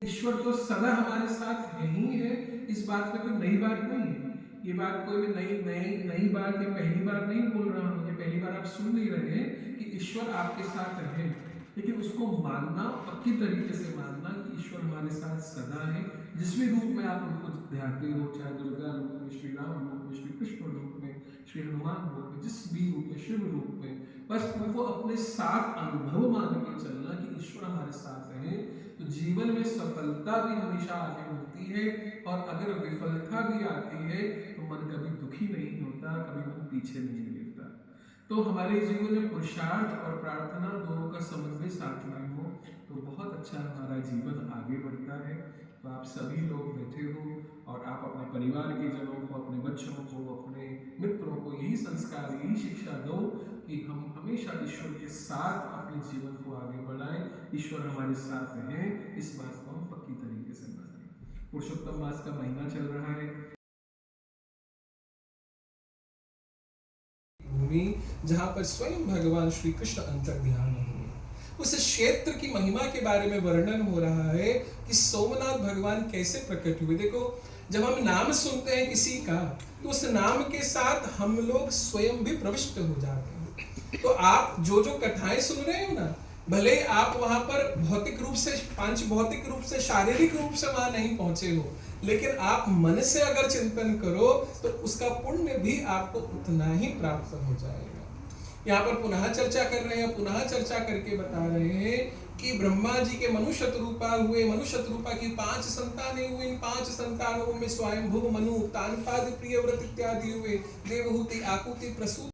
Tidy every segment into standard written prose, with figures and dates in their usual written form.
ईश्वर तो सदा हमारे साथ यही है, इस बात में कोई नई बात नहीं है। ये बात कोई भी नई नई नई बात या पहली बार नहीं बोल रहा हूँ, ये पहली बार आप सुन नहीं रहे हैं कि ईश्वर आपके साथ है। लेकिन उसको मानना, पक्की तरीके से मानना कि ईश्वर हमारे साथ सदा है, जिस भी रूप में आप उनको ध्याते हो, चाहे दुर्गा रूप में, श्री राम रूप में, श्री कृष्ण रूप में, श्री हनुमान रूप में, जिस भी रूप में, शिव रूप में, बस उनको अपने साथ अनुभव मान के चलना कि ईश्वर हमारे साथ है। तो जीवन में सफलता भी हमेशा आगे मिलती है, और अगर विफलता भी आती है तो मन कभी दुखी नहीं होता, कभी मन पीछे नहीं गिरता। तो हमारे जीवन में पुरुषार्थ और प्रार्थना दोनों का समन्वय साथ में हो तो बहुत अच्छा हमारा जीवन आगे बढ़ता है। तो आप सभी लोग बैठे हो और आप अपने परिवार के जनों को, अपने बच्चों को, अपने मित्रों को यही संस्कार, यही शिक्षा दो कि हम हमेशा ईश्वर के साथ अपने जीवन को आगे बढ़ाएं। ईश्वर हमारे साथ है, इस बात को हम पक्की तरीके से मानें। पुरुषोत्तम मास का महीना चल रहा है, भूमि जहां पर स्वयं भगवान श्री कृष्ण अंतर्ध्यान हुए, उस क्षेत्र की महिमा के बारे में वर्णन हो रहा है कि सोमनाथ भगवान कैसे प्रकट हुए। देखो, जब हम नाम सुनते हैं किसी का तो उस नाम के साथ हम लोग स्वयं भी प्रविष्ट हो जाते हैं। तो आप जो जो कथाएं सुन रहे हो ना, भले आप वहां पर भौतिक रूप से, पांच भौतिक रूप से, शारीरिक रूप से वहां नहीं पहुंचे हो, लेकिन आप मन से अगर चिंतन करो तो उसका पुण्य भी आपको उतना ही प्राप्त हो जाएगा। यहाँ पर पुनः चर्चा कर रहे हैं, पुनः चर्चा करके बता रहे हैं कि ब्रह्मा जी के मनुष्य रूपा हुए, मनुष्य रूपा की 5 संतानें हुई। इन 5 संतानों में स्वयंभुव, मनु, तानपाद, प्रियव्रत इत्यादि हुए। देवहूति, आकुति, प्रसूति।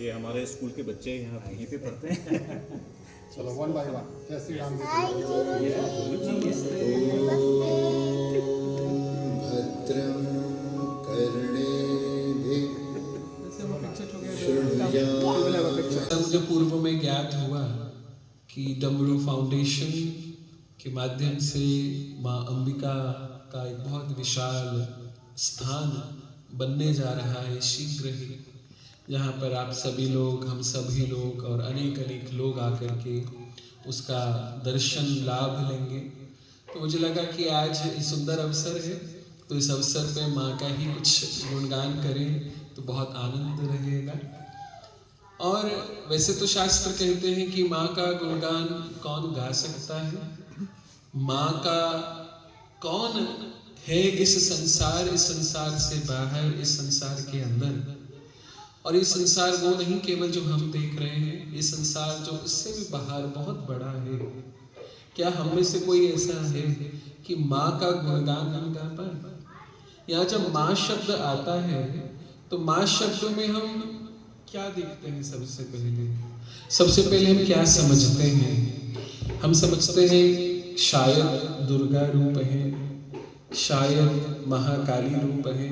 ये हमारे स्कूल के बच्चे यहाँ यहीं पे पढ़ते हैं। चलो वन बाय वन। जय श्री राम। भद्रं कर्णेभिः मुझे पूर्व में ज्ञात हुआ कि डमरू फाउंडेशन के माध्यम से माँ अंबिका का एक बहुत विशाल स्थान बनने जा रहा है शीघ्र ही, जहाँ पर आप सभी लोग, हम सभी लोग और अनेक अनेक लोग आकर के उसका दर्शन लाभ लेंगे। तो मुझे लगा कि आज सुंदर अवसर है, तो इस अवसर पे माँ का ही कुछ गुणगान करें तो बहुत आनंद रहेगा। और वैसे तो शास्त्र कहते हैं कि माँ का गुणगान कौन गा सकता है, माँ का कौन है इस संसार से बाहर, इस संसार के अंदर। और ये संसार वो नहीं केवल जो हम देख रहे हैं, ये संसार जो इससे भी बाहर बहुत बड़ा है। क्या हम में से कोई ऐसा है कि माँ का गुणगान हम गा पाए? यहाँ जब माँ शब्द आता है तो माँ शब्द में हम क्या देखते हैं? सबसे पहले हम क्या समझते हैं? हम समझते हैं शायद दुर्गा रूप है, शायद महाकाली रूप है,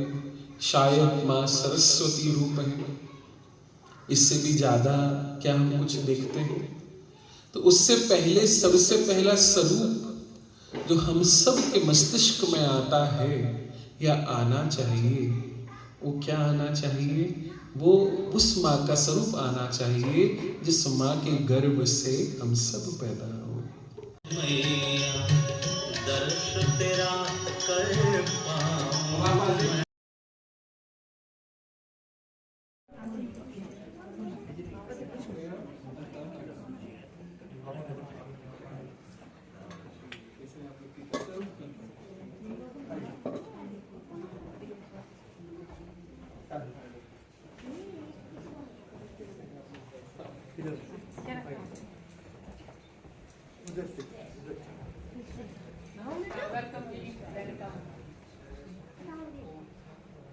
शायद माँ सरस्वती रूप है। इससे भी ज्यादा क्या हम कुछ देखते हैं? तो उससे पहले सबसे पहला स्वरूप जो हम सब के मस्तिष्क में आता है या आना चाहिए, वो क्या आना चाहिए? वो उस माँ का स्वरूप आना चाहिए जिस माँ के गर्भ से हम सब पैदा हो। दर्श तेरा कर पाऊं।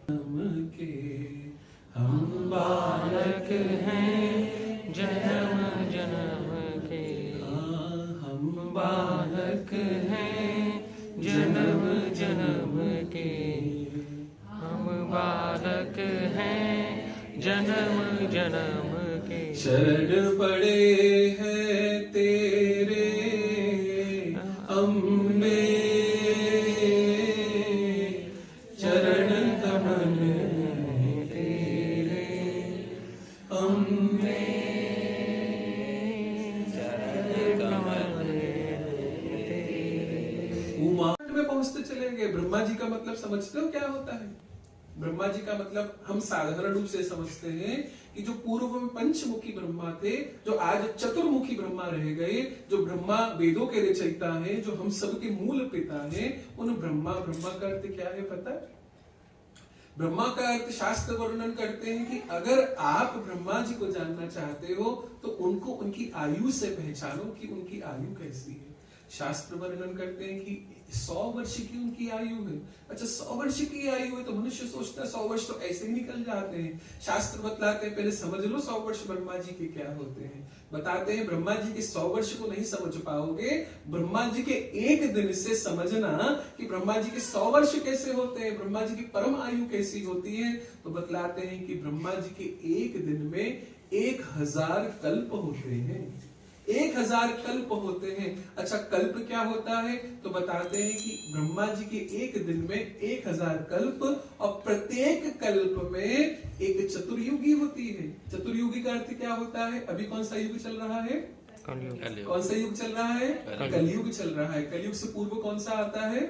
के हम बालक हैं जन्म जन्म के, हम बालक हैं जन्म जन्म के, हम बालक हैं जन्म जन्म के। शरण पड़े हैं तेरे अम्बे, चरण कमल तेरे अम्बे, चरण कमल तेरे। उमा में पहुंचते चले गए। ब्रह्मा जी का मतलब समझते हो क्या होता है? ब्रह्मा जी का मतलब हम साधारण रूप से समझते हैं कि जो पूर्व में पंचमुखी ब्रह्मा थे, जो आज चतुर्मुखी ब्रह्मा रह गए, जो ब्रह्मा वेदों के रचयिता हैं, जो हम सबके मूल पिता हैं, उन ब्रह्मा का अर्थ क्या है पता है? ब्रह्मा का अर्थ शास्त्र वर्णन करते हैं कि अगर आप ब्रह्मा जी को जानना चाहते हो तो उनको उनकी आयु से पहचानो कि उनकी आयु कैसी है। शास्त्र वर्णन करते हैं कि 100 वर्ष की उनकी आयु है। अच्छा, 100 वर्ष की आयु है तो मनुष्य सोचता है 100 वर्ष तो ऐसे ही निकल जाते हैं। शास्त्र बतलाते हैं पहले समझ लो 100 वर्ष ब्रह्मा जी के क्या होते हैं। बताते हैं ब्रह्मा जी के 100 वर्ष को नहीं समझ पाओगे, ब्रह्मा जी के एक दिन से समझना कि ब्रह्मा जी के 100 वर्ष कैसे होते हैं, ब्रह्मा जी की परम आयु कैसी होती है। तो बतलाते हैं कि ब्रह्मा जी के एक दिन में 1000 कल्प होते हैं। 1000 कल्प होते हैं। अच्छा, कल्प क्या होता है? तो बताते हैं कि ब्रह्मा जी के एक दिन में 1000 कल्प, और प्रत्येक कल्प में एक चतुर्युगी होती है। चतुर्युगी का अर्थ क्या होता है? अभी कौन सा युग चल रहा है? कौन सा युग चल रहा है? कलयुग चल रहा है। कलयुग से पूर्व कौन सा आता है?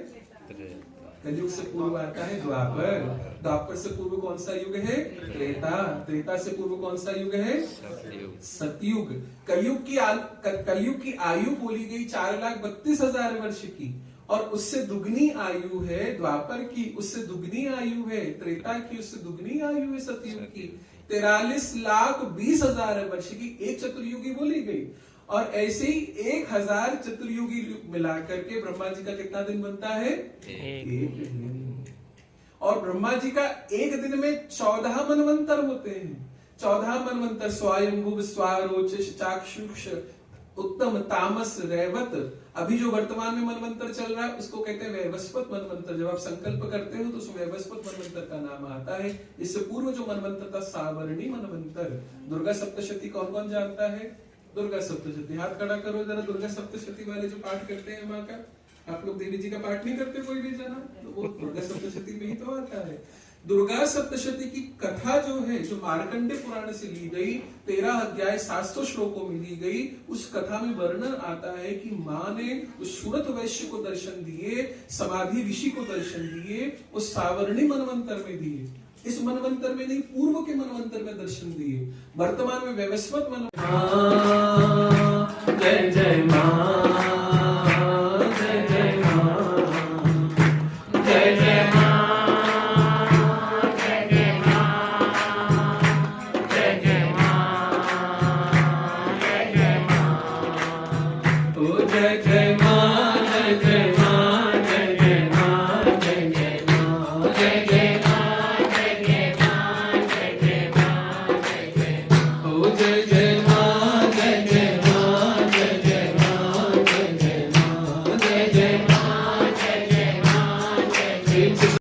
कलयुग से पूर्व आता है द्वापर। द्वापर से पूर्व कौन सा युग है? त्रेता। त्रेता से पूर्व कौन सा युग है? सतयुग। कलयुग की आयु बोली गई 4,32,000 वर्ष की, और उससे दुगनी आयु है द्वापर की, उससे दुगनी आयु है त्रेता की, उससे दुगनी आयु है सतयुग की। 43,20,000 वर्ष की एक चतुर्युगी बोली गई। और ऐसे ही 1000 चतुर्युगी मिला करके ब्रह्मा जी का कितना दिन बनता है? एक दिन। और ब्रह्मा जी का एक दिन में 14 मनवंतर होते हैं। 14 मनवंतर, स्वयंभुव, स्वारोच, चाक्षुष, उत्तम, तामस, रैवत। अभी जो वर्तमान में मनवंतर चल रहा है उसको कहते हैं वैवस्वत मनवंतर। जब आप संकल्प करते हो तो उस वैवस्वत मनवंतर का नाम आता है। इससे पूर्व जो मनवंतर था सावर्णी मनवंतर। दुर्गा सप्तशती कौन कौन जानता है? दुर्गा सप्तशती, हाथ खड़ा करो जरा। दुर्गा सप्तशती वाले जो पाठ करते हैं माँ का, आप लोग देवी जी का पाठ नहीं करते कोई भी जना, तो वो दुर्गा सप्तशती में ही तो आता है। दुर्गा सप्तशती की कथा जो है, जो मार्कंडे पुराण से ली गई, 13 अध्याय 700 श्लोकों में ली गई, उस कथा में वर्णन आता है कि माँ ने उस सूरत वैश्य को दर्शन दिए, समाधि ऋषि को दर्शन दिए, उस सावर्णी मनवंतर में दिए। इस मनवंतर में नहीं, पूर्व के मनवंतर में दर्शन दिए। वर्तमान में वैवस्वत मनवंतर। जय जय माँ, जय जय माँ, जय जय माँ, जय जय माँ, जय जय माँ, जय जय माँ, ओ जय जय माँ, जय जय माँ, जय जय माँ, जय जय माँ, जय जय जय